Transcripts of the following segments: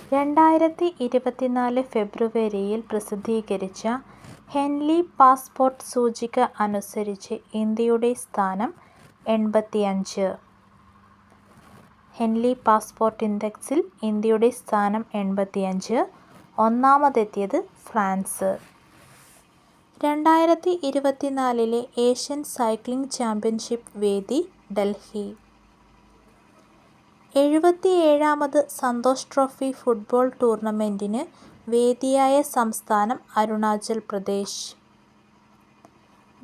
2024 ഫെബ്രുവരിയിൽ പ്രസിദ്ധീകരിച്ച Henley passport സൂചിക അനുസരിച്ച് ഇന്ത്യയുടെ സ്ഥാനം 85. ഹെൻലി പാസ്പോർട്ട് ഇൻഡെക്സിൽ ഇന്ത്യയുടെ സ്ഥാനം 85. ഒന്നാമതെത്തിയത് ഫ്രാൻസ്. 2024 ഏഷ്യൻ സൈക്ലിംഗ് ചാമ്പ്യൻഷിപ്പ് വേദി ഡൽഹി. 77ാമത് സന്തോഷ് ട്രോഫി ഫുട്ബോൾ ടൂർണമെന്റിന് വേദിയായ സംസ്ഥാനം Arunachal Pradesh.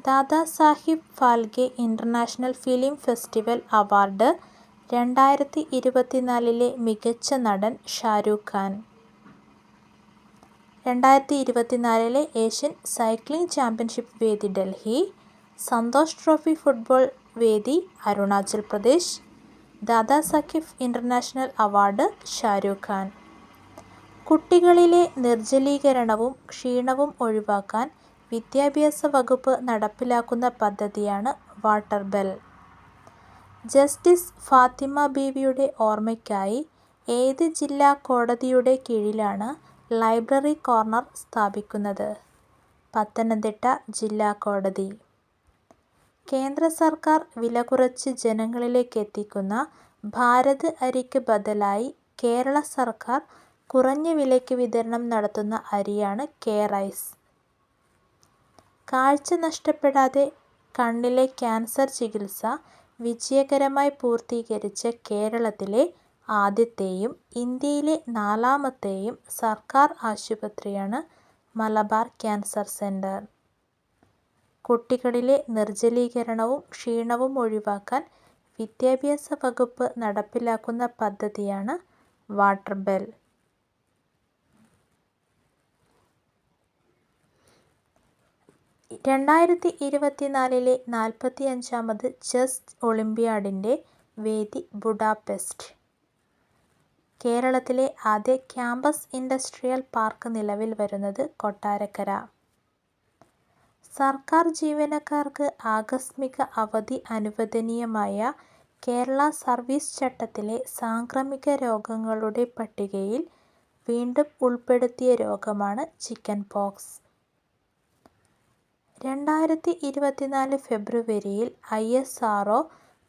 Dadasaheb Phalke international film festival award 2024 മികച്ച നടൻ Shahrukh Khan. 2024 Asian cycling championship വേദി ഡൽഹി. സന്തോഷ് ട്രോഫി ഫുട്ബോൾ വേദി അരുണാചൽ പ്രദേശ്. Dadasaheb international award Shahrukh Khan. കുട്ടികളിലെ നിർജ്ജലീകരണവും ക്ഷീണവും ഒഴിവാക്കാൻ വിദ്യാഭ്യാസ വകുപ്പ് നടപ്പിലാക്കുന്ന പദ്ധതിയാണ് വാട്ടർ ബെൽ. ജസ്റ്റിസ് ഫാത്തിമ ബീവിയുടെ ഓർമ്മയ്ക്കായി ഏത് ജില്ലാ കോടതിയുടെ കീഴിലാണ് ലൈബ്രറി കോർണർ സ്ഥാപിക്കുന്നത്? പത്തനംതിട്ട ജില്ലാ കോടതി. കേന്ദ്ര സർക്കാർ വില കുറച്ച് ജനങ്ങളിലേക്കെത്തിക്കുന്ന ഭാരത് അരിക്ക് ബദലായി കേരള സർക്കാർ കുറഞ്ഞ വിലയ്ക്ക് വിതരണം നടത്തുന്ന അരിയാണ് കെ റൈസ്. കാഴ്ച നഷ്ടപ്പെടാതെ കണ്ണിലെ ക്യാൻസർ ചികിത്സ വിജയകരമായി പൂർത്തീകരിച്ച കേരളത്തിലെ ആദ്യത്തെയും ഇന്ത്യയിലെ 4ാമത്തെയും സർക്കാർ ആശുപത്രിയാണ് മലബാർ ക്യാൻസർ സെന്റർ. കുട്ടികളിലെ നിർജ്ജലീകരണവും ക്ഷീണവും ഒഴിവാക്കാൻ വിദ്യാഭ്യാസ വകുപ്പ് നടപ്പിലാക്കുന്ന പദ്ധതിയാണ് വാട്ടർ ബെൽ. രണ്ടായിരത്തി 45ാമത് ചെസ് ഒളിമ്പ്യാഡിന്റെ വേദി ബുഡാപെസ്റ്റ്. കേരളത്തിലെ ആദ്യ ക്യാമ്പസ് ഇൻഡസ്ട്രിയൽ പാർക്ക് നിലവിൽ വരുന്നത് കൊട്ടാരക്കര. സർക്കാർ ജീവനക്കാർക്ക് ആകസ്മിക അവധി അനുവദനീയമായ കേരള സർവീസ് ചട്ടത്തിലെ സാംക്രമിക രോഗങ്ങളുടെ പട്ടികയിൽ വീണ്ടും ഉൾപ്പെടുത്തിയ രോഗമാണ് ചിക്കൻ പോക്സ്. 2024 ഫെബ്രുവരിയിൽ ISRO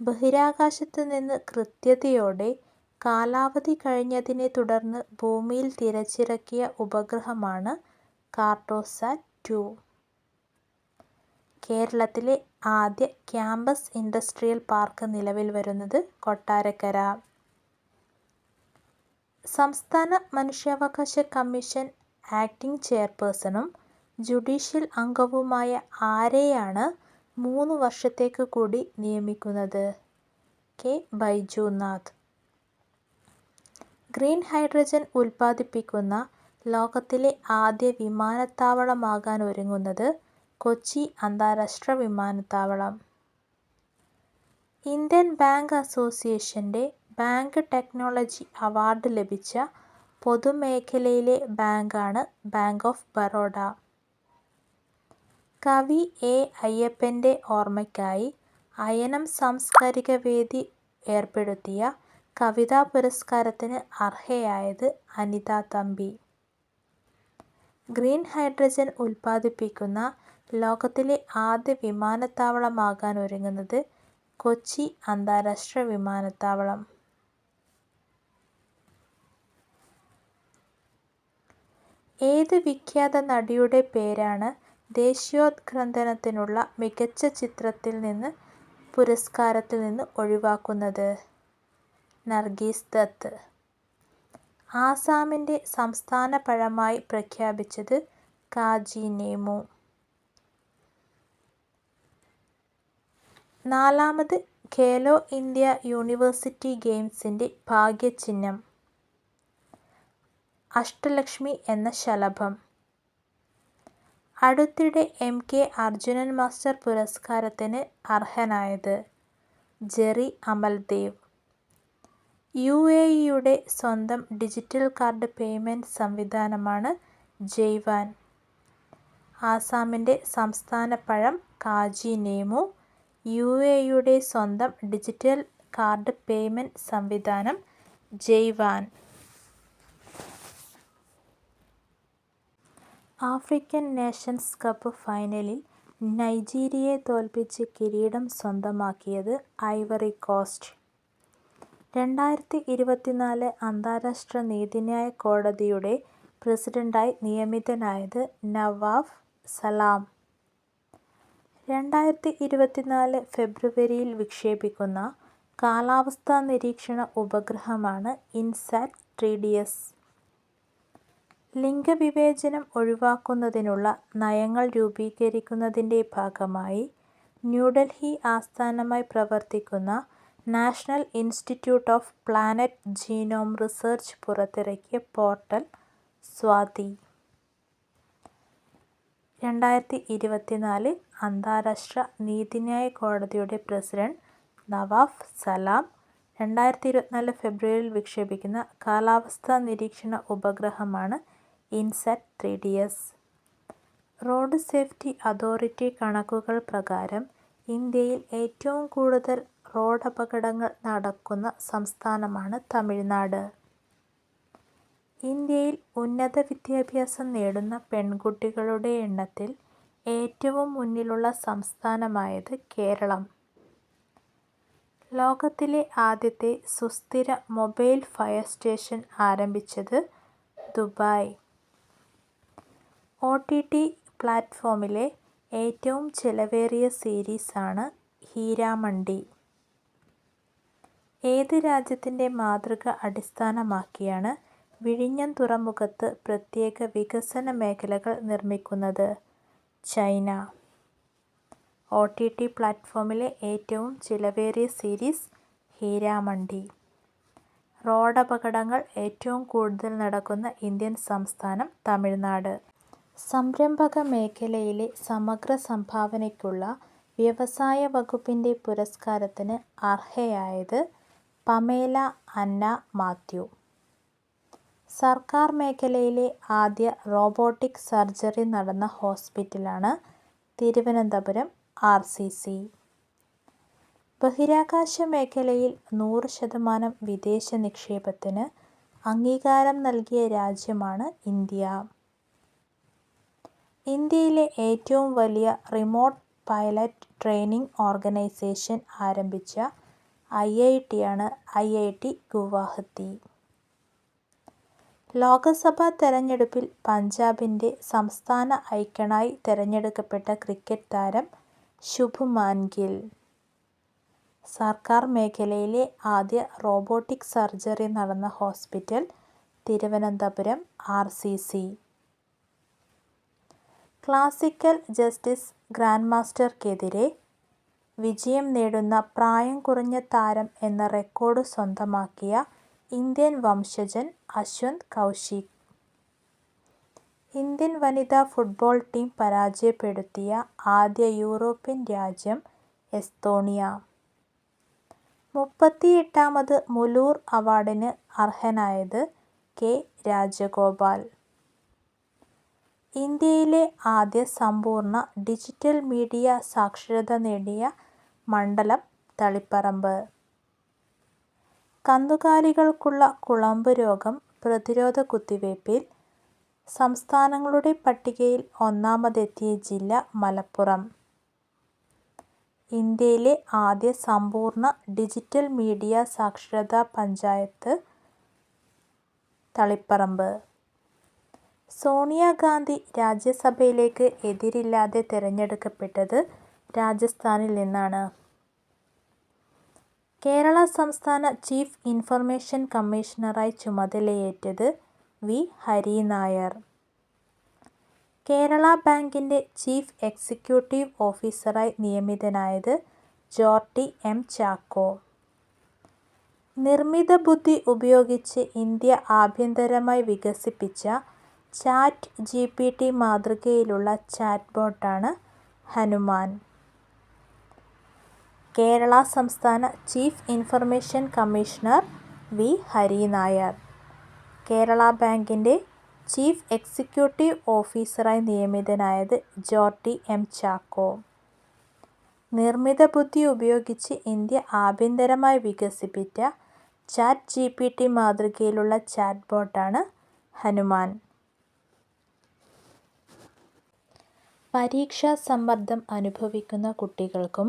ബഹിരാകാശത്ത് നിന്ന് കൃത്യതയോടെ കാലാവധി കഴിഞ്ഞതിനെ തുടർന്ന് ഭൂമിയിൽ തിരിച്ചിറക്കിയ ഉപഗ്രഹമാണ് കാർട്ടോസാറ്റ് 2. കേരളത്തിലെ ആദ്യ ക്യാമ്പസ് ഇൻഡസ്ട്രിയൽ പാർക്ക് നിലവിൽ വരുന്നത് കൊട്ടാരക്കര. സംസ്ഥാന മനുഷ്യാവകാശ കമ്മീഷൻ ആക്ടിംഗ് ചെയർപേഴ്സണും ജുഡീഷ്യൽ അംഗവുമായ ആരെയാണ് 3 വർഷത്തേക്ക് കൂടി നിയമിക്കുന്നത്? കെ ബൈജുനാഥ്. ഗ്രീൻ ഹൈഡ്രജൻ ഉൽപ്പാദിപ്പിക്കുന്ന ലോകത്തിലെ ആദ്യ വിമാനത്താവളമാകാനൊരുങ്ങുന്നത് കൊച്ചി അന്താരാഷ്ട്ര വിമാനത്താവളം. ഇന്ത്യൻ ബാങ്ക് അസോസിയേഷന്റെ ബാങ്ക് ടെക്നോളജി അവാർഡ് ലഭിച്ച പൊതുമേഖലയിലെ ബാങ്കാണ് ബാങ്ക് ഓഫ് ബറോഡ. കവി എ. അയ്യപ്പന്റെ ഓർമ്മയ്ക്കായി അയനം സാംസ്കാരിക വേദി ഏർപ്പെടുത്തിയ കവിതാ പുരസ്കാരത്തിന് അർഹയായത് അനിത തമ്പി. ഗ്രീൻ ഹൈഡ്രജൻ ഉൽപ്പാദിപ്പിക്കുന്ന ലോകത്തിലെ ആദ്യ വിമാനത്താവളമാകാനൊരുങ്ങുന്നത് കൊച്ചി അന്താരാഷ്ട്ര വിമാനത്താവളം. ഏത് വിഖ്യാത നടിയുടെ പേരാണ് ദേശീയോദ്ഗ്രഥനത്തിനുള്ള മികച്ച ചിത്രത്തിൽ നിന്ന് പുരസ്കാരത്തിൽ നിന്ന് ഒഴിവാക്കുന്നത്? നർഗീസ് ദത്ത്. ആസാമിന്റെ സംസ്ഥാന പഴമായി പ്രഖ്യാപിച്ചത് കാജി നേമു. 4ാമത് ഖേലോ ഇന്ത്യ യൂണിവേഴ്സിറ്റി ഗെയിംസിന്റെ ഭാഗ്യചിഹ്നം? അഷ്ടലക്ഷ്മി എന്ന ശലഭം. അടുത്തിടെ MK അർജുനൻ മാസ്റ്റർ പുരസ്കാരത്തിന് അർഹനായത്? ജെറി അമൽദേവ്. UAEയുടെ സ്വന്തം ഡിജിറ്റൽ കാർഡ് പേയ്മെന്റ് സംവിധാനമാണ് ജയ്വാൻ. ആസാമിന്റെ സംസ്ഥാന പഴം കാജി നേമു. UAEയുടെ സ്വന്തം ഡിജിറ്റൽ കാർഡ് പേയ്മെന്റ് സംവിധാനം ജയ്വാൻ. ആഫ്രിക്കൻ നേഷൻസ് കപ്പ് ഫൈനലിൽ നൈജീരിയയെ തോൽപ്പിച്ച് കിരീടം സ്വന്തമാക്കിയത് ഐവറി കോസ്റ്റ്. 2024 അന്താരാഷ്ട്ര നീതിന്യായ കോടതിയുടെ പ്രസിഡന്റായി നിയമിതനായത് നവാഫ് സലാം. 2024 ഫെബ്രുവരിയിൽ വിക്ഷേപിക്കുന്ന കാലാവസ്ഥാ നിരീക്ഷണ ഉപഗ്രഹമാണ് ഇൻസാറ്റ് 3DS. ലിംഗവിവേചനം ഒഴിവാക്കുന്നതിനുള്ള നയങ്ങൾ രൂപീകരിക്കുന്നതിൻ്റെ ഭാഗമായി ന്യൂഡൽഹി ആസ്ഥാനമായി പ്രവർത്തിക്കുന്ന national institute of planet genome research പുറത്തിറക്കിയ പോർട്ടൽ സ്വാതി. 2024 അന്താരാഷ്ട്ര നീതിന്യായ കോടതിയുടെ പ്രസിഡന്റ് നവാഫ് സലാം. 2024 ഫെബ്രുവരിയിൽ വിക്ഷേപിക്കുന്ന കാലാവസ്ഥാ നിരീക്ഷണ ഉപഗ്രഹമാണ് INSAT 3DS. Road safety authority കണക്കുകൾ പ്രകാരം ഇന്ത്യയിൽ ഏറ്റവും കൂടുതൽ റോഡപകടങ്ങൾ നടക്കുന്ന സംസ്ഥാനമാണ് തമിഴ്നാട്. ഇന്ത്യയിൽ ഉന്നത വിദ്യാഭ്യാസം നേടുന്ന പെൺകുട്ടികളുടെ എണ്ണത്തിൽ ഏറ്റവും മുന്നിലുള്ള സംസ്ഥാനമായത് കേരളം. ലോകത്തിലെ ആദ്യത്തെ സുസ്ഥിര മൊബൈൽ ഫയർ സ്റ്റേഷൻ ആരംഭിച്ചത് ദുബായ്. OTT പ്ലാറ്റ്ഫോമിലെ ഏറ്റവും ചെലവേറിയ സീരീസാണ് ഹീരാമണ്ഡി. ഏത് രാജ്യത്തിൻ്റെ മാതൃക അടിസ്ഥാനമാക്കിയാണ് വിഴിഞ്ഞം തുറമുഖത്ത് പ്രത്യേക വികസന മേഖലകൾ നിർമ്മിക്കുന്നത്? ചൈന. OTT പ്ലാറ്റ്ഫോമിലെ ഏറ്റവും ചിലവേറിയ സീരീസ് ഹീരാമണ്ഡി. റോഡപകടങ്ങൾ ഏറ്റവും കൂടുതൽ നടക്കുന്ന ഇന്ത്യൻ സംസ്ഥാനം തമിഴ്നാട്. സംരംഭക മേഖലയിലെ സമഗ്ര സംഭാവനയ്ക്കുള്ള വ്യവസായ വകുപ്പിൻ്റെ പുരസ്കാരത്തിന് അർഹയായത് പമേല അന്ന മാത്യു. സർക്കാർ മേഖലയിലെ ആദ്യ റോബോട്ടിക് സർജറി നടന്ന ഹോസ്പിറ്റലാണ് തിരുവനന്തപുരം RCC. ബഹിരാകാശ മേഖലയിൽ 100% വിദേശ നിക്ഷേപത്തിന് അംഗീകാരം നൽകിയ രാജ്യമാണ് ഇന്ത്യ. ഇന്ത്യയിലെ ഏറ്റവും വലിയ റിമോട്ട് പൈലറ്റ് ട്രെയിനിങ് ഓർഗനൈസേഷൻ ആരംഭിച്ച IIT-യാണ് IIT ഗുവാഹത്തി. ലോക്സഭാ തെരഞ്ഞെടുപ്പിൽ പഞ്ചാബിൻ്റെ സംസ്ഥാന ഐക്കണായി തെരഞ്ഞെടുക്കപ്പെട്ട ക്രിക്കറ്റ് താരം ശുഭ്മാൻ ഗിൽ. സർക്കാർ മേഖലയിലെ ആദ്യ റോബോട്ടിക് സർജറി നടന്ന ഹോസ്പിറ്റൽ തിരുവനന്തപുരം RCC. ക്ലാസിക്കൽ ജസ്റ്റിസ് ഗ്രാൻഡ് മാസ്റ്റർക്കെതിരെ വിജയം നേടുന്ന പ്രായം കുറഞ്ഞ താരം എന്ന റെക്കോർഡ് സ്വന്തമാക്കിയ ഇന്ത്യൻ വംശജൻ അശ്വന്ത് കൗശിക്. ഇന്ത്യൻ വനിതാ ഫുട്ബോൾ ടീം പരാജയപ്പെടുത്തിയ ആദ്യ യൂറോപ്യൻ രാജ്യം എസ്തോണിയ. 38ാമത് മുലൂർ അവാർഡിന് അർഹനായത് K. രാജഗോപാൽ. ഇന്ത്യയിലെ ആദ്യ സമ്പൂർണ്ണ ഡിജിറ്റൽ മീഡിയ സാക്ഷരത നേടിയ മണ്ഡലം തളിപ്പറമ്പ്. കന്നുകാലികൾക്കുള്ള കുളമ്പ് രോഗം പ്രതിരോധ കുത്തിവയ്പിൽ സംസ്ഥാനങ്ങളുടെ പട്ടികയിൽ ഒന്നാമതെത്തിയ ജില്ല മലപ്പുറം. ഇന്ത്യയിലെ ആദ്യ സമ്പൂർണ്ണ ഡിജിറ്റൽ മീഡിയ സാക്ഷരതാ പഞ്ചായത്ത് തളിപ്പറമ്പ്. സോണിയാഗാന്ധി രാജ്യസഭയിലേക്ക് എതിരില്ലാതെ തെരഞ്ഞെടുക്കപ്പെട്ടത് രാജസ്ഥാനിൽ നിന്നാണ്. കേരള സംസ്ഥാന ചീഫ് ഇൻഫർമേഷൻ കമ്മീഷണറായി ചുമതലയേറ്റത് V. ഹരിനായർ. കേരള ബാങ്കിൻ്റെ ചീഫ് എക്സിക്യൂട്ടീവ് ഓഫീസറായി നിയമിതനായത് ജോർട്ടി M. ചാക്കോ. നിർമ്മിത ബുദ്ധി ഉപയോഗിച്ച് ഇന്ത്യ ആഭ്യന്തരമായി വികസിപ്പിച്ച ChatGPT മാതൃകയിലുള്ള ചാറ്റ് ബോട്ടാണ് ഹനുമാൻ. കേരള സംസ്ഥാന chief information commissioner V. Hari Nair. Kerala ബാങ്കിൻ്റെ ചീഫ് എക്സിക്യൂട്ടീവ് ഓഫീസറായി നിയമിതനായത് ജോർട്ടി M. ചാക്കോ. നിർമ്മിത ബുദ്ധി ഉപയോഗിച്ച് ഇന്ത്യ ആഭ്യന്തരമായി വികസിപ്പിച്ച ChatGPT മാതൃകയിലുള്ള ചാറ്റ് ബോട്ടാണ് ഹനുമാൻ. പരീക്ഷാ സമ്മർദ്ദം അനുഭവിക്കുന്ന കുട്ടികൾക്കും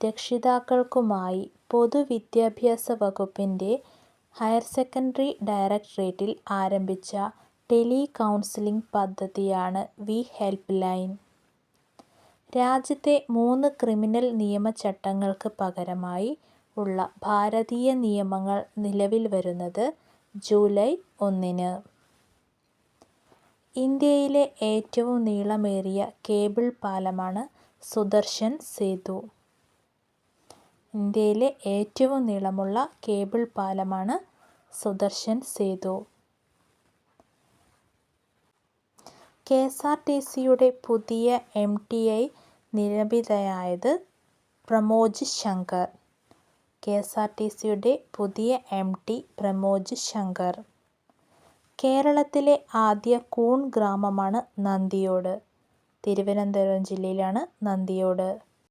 രക്ഷിതാക്കൾക്കുമായി പൊതുവിദ്യാഭ്യാസ വകുപ്പിൻ്റെ ഹയർ സെക്കൻഡറി ഡയറക്ടറേറ്റിൽ ആരംഭിച്ച ടെലി കൗൺസിലിംഗ് പദ്ധതിയാണ് വി ഹെൽപ്പ് ലൈൻ. രാജ്യത്തെ 3 ക്രിമിനൽ നിയമചട്ടങ്ങൾക്ക് പകരമായി ഉള്ള ഭാരതീയ നിയമങ്ങൾ നിലവിൽ വരുന്നത് ജൂലൈ 1-ന്. ഇന്ത്യയിലെ ഏറ്റവും നീളമേറിയ കേബിൾ പാലമാണ് സുദർശൻ സേതു. ഇന്ത്യയിലെ ഏറ്റവും നീളമുള്ള കേബിൾ പാലമാണ് സുദർശൻ സേതു. കെഎസ്ആർടിസിയുടെ പുതിയ എംടിയായി നിയമിതനായത് പ്രമോജ് ശങ്കർ. കെഎസ്ആർടിസിയുടെ പുതിയ എംടി പ്രമോജ് ശങ്കർ. കേരളത്തിലെ ആദ്യ കൂൺ ഗ്രാമമാണ് നന്ദിയോട്. തിരുവനന്തപുരം ജില്ലയിലാണ് നന്ദിയോട്.